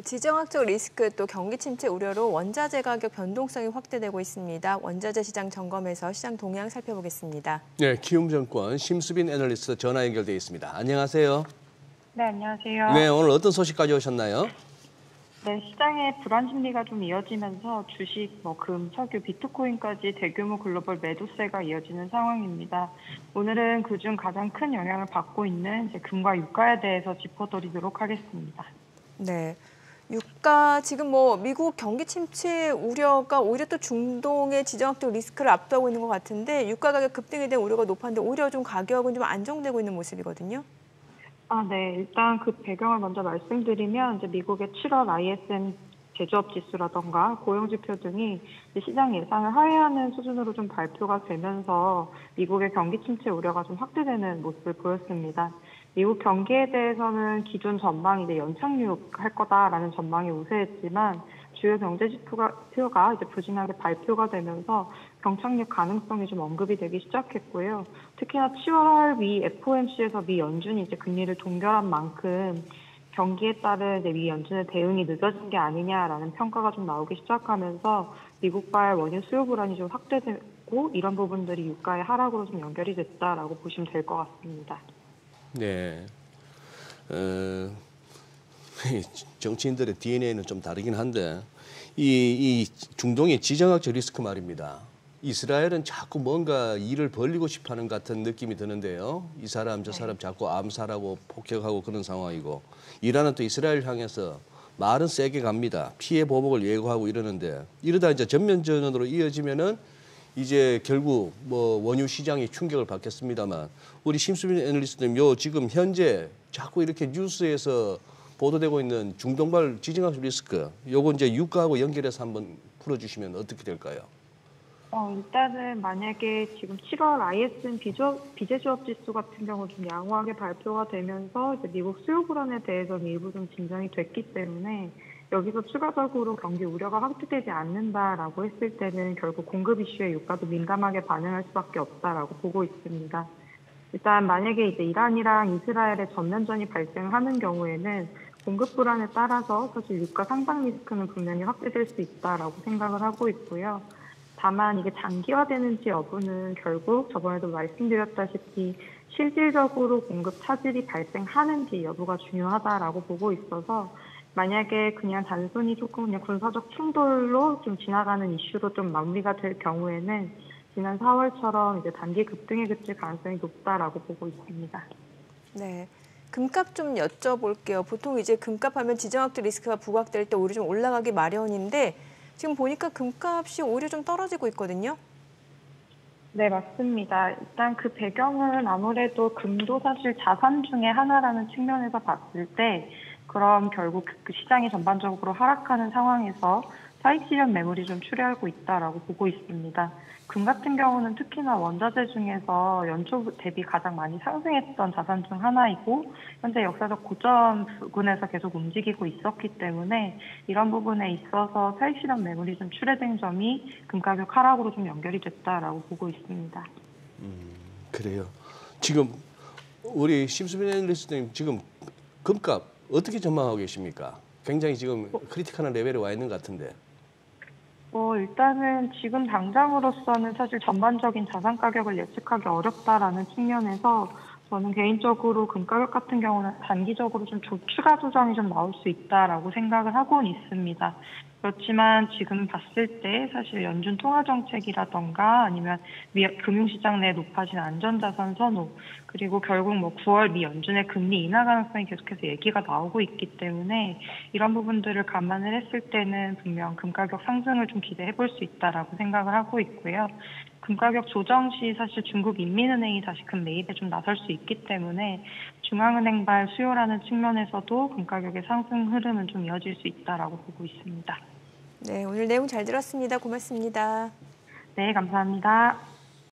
지정학적 리스크 또 경기 침체 우려로 원자재 가격 변동성이 확대되고 있습니다. 원자재 시장 점검에서 시장 동향 살펴보겠습니다. 네, 키움증권 심수빈 애널리스트 전화 연결돼 있습니다. 안녕하세요. 네, 안녕하세요. 네, 오늘 어떤 소식 가져오셨나요? 네, 시장의 불안 심리가 좀 이어지면서 주식, 금, 석유, 비트코인까지 대규모 글로벌 매도세가 이어지는 상황입니다. 오늘은 그중 가장 큰 영향을 받고 있는 금과 유가에 대해서 짚어드리도록 하겠습니다. 네. 유가 지금 미국 경기 침체 우려가 오히려 또 중동의 지정학적 리스크를 압도하고 있는 것 같은데 유가 가격 급등에 대한 우려가 높았는데 오히려 좀 가격은 좀 안정되고 있는 모습이거든요. 네. 일단 그 배경을 먼저 말씀드리면 이제 미국의 7월 ISM 제조업 지수라던가 고용지표 등이 시장 예상을 하회하는 수준으로 좀 발표가 되면서 미국의 경기 침체 우려가 좀 확대되는 모습을 보였습니다. 미국 경기에 대해서는 기존 전망이 이제 연착륙할 거다라는 전망이 우세했지만 주요 경제 지표가 이제 부진하게 발표가 되면서 경착륙 가능성이 좀 언급이 되기 시작했고요. 특히나 7월 미 FOMC에서 미 연준이 이제 금리를 동결한 만큼 경기에 따른 이제 미 연준의 대응이 늦어진 게 아니냐라는 평가가 좀 나오기 시작하면서 미국발 원유 수요 불안이 좀 확대되고 이런 부분들이 유가의 하락으로 좀 연결이 됐다라고 보시면 될 것 같습니다. 네. 정치인들의 DNA는 좀 다르긴 한데 이 중동의 지정학적 리스크 말입니다. 이스라엘은 자꾸 뭔가 일을 벌리고 싶어하는 같은 느낌이 드는데요. 이 사람 저 사람 자꾸 암살하고 폭격하고 그런 상황이고 이란은 또 이스라엘 향해서 말은 세게 갑니다. 피해 보복을 예고하고 이러는데 이러다 이제 전면전으로 이어지면은 이제 결국 원유 시장이 충격을 받겠습니다만 우리 심수빈 애널리스트님 지금 현재 자꾸 이렇게 뉴스에서 보도되고 있는 중동발 지정학적 리스크 요거 이제 유가하고 연결해서 한번 풀어주시면 어떻게 될까요? 일단은 만약에 지금 7월 ISM 비제조업 지수 같은 경우 좀 양호하게 발표가 되면서 이제 미국 수요 불안에 대해서는 일부 좀 진정이 됐기 때문에 여기서 추가적으로 경기 우려가 확대되지 않는다라고 했을 때는 결국 공급 이슈에 유가도 민감하게 반응할 수밖에 없다라고 보고 있습니다. 일단 만약에 이제 이란이랑 이스라엘의 전면전이 발생하는 경우에는 공급 불안에 따라서 사실 유가 상방 리스크는 분명히 확대될 수 있다라고 생각을 하고 있고요. 다만 이게 장기화되는지 여부는 결국 저번에도 말씀드렸다시피 실질적으로 공급 차질이 발생하는지 여부가 중요하다라고 보고 있어서 만약에 그냥 단순히 조금 그냥 군사적 충돌로 좀 지나가는 이슈로 좀 마무리가 될 경우에는 지난 4월처럼 이제 단기 급등에 그칠 가능성이 높다라고 보고 있습니다. 네. 금값 좀 여쭤볼게요. 보통 이제 금값 하면 지정학적 리스크가 부각될 때 오히려 좀 올라가기 마련인데 지금 보니까 금값이 오히려 좀 떨어지고 있거든요. 네, 맞습니다. 일단 그 배경은 아무래도 금도 사실 자산 중에 하나라는 측면에서 봤을 때 그럼 결국 그 시장이 전반적으로 하락하는 상황에서 차익 실현 매물이 좀 출현하고 있다라고 보고 있습니다. 금 같은 경우는 특히나 원자재 중에서 연초 대비 가장 많이 상승했던 자산 중 하나이고 현재 역사적 고점 부근에서 계속 움직이고 있었기 때문에 이런 부분에 있어서 차익 실현 매물이 좀 출회된 점이 금 가격 하락으로 좀 연결이 됐다라고 보고 있습니다. 그래요. 지금 우리 심수빈 애널리스트님 지금 금값 어떻게 전망하고 계십니까? 굉장히 지금 크리티컬한 레벨에 와 있는 것 같은데. 일단은 지금 당장으로서는 사실 전반적인 자산 가격을 예측하기 어렵다라는 측면에서 저는 개인적으로 금 가격 같은 경우는 단기적으로 좀 추가 조정이 좀 나올 수 있다라고 생각을 하고는 있습니다. 그렇지만 지금 봤을 때 사실 연준 통화 정책이라던가 아니면 금융시장 내 높아진 안전자산 선호 그리고 결국 9월 미 연준의 금리 인하 가능성이 계속해서 얘기가 나오고 있기 때문에 이런 부분들을 감안을 했을 때는 분명 금 가격 상승을 좀 기대해 볼 수 있다라고 생각을 하고 있고요. 금 가격 조정 시 사실 중국 인민은행이 다시 금 매입에 좀 나설 수 있기 때문에 중앙은행발 수요라는 측면에서도 금 가격의 상승 흐름은 좀 이어질 수 있다라고 보고 있습니다. 네, 오늘 내용 잘 들었습니다. 고맙습니다. 네, 감사합니다.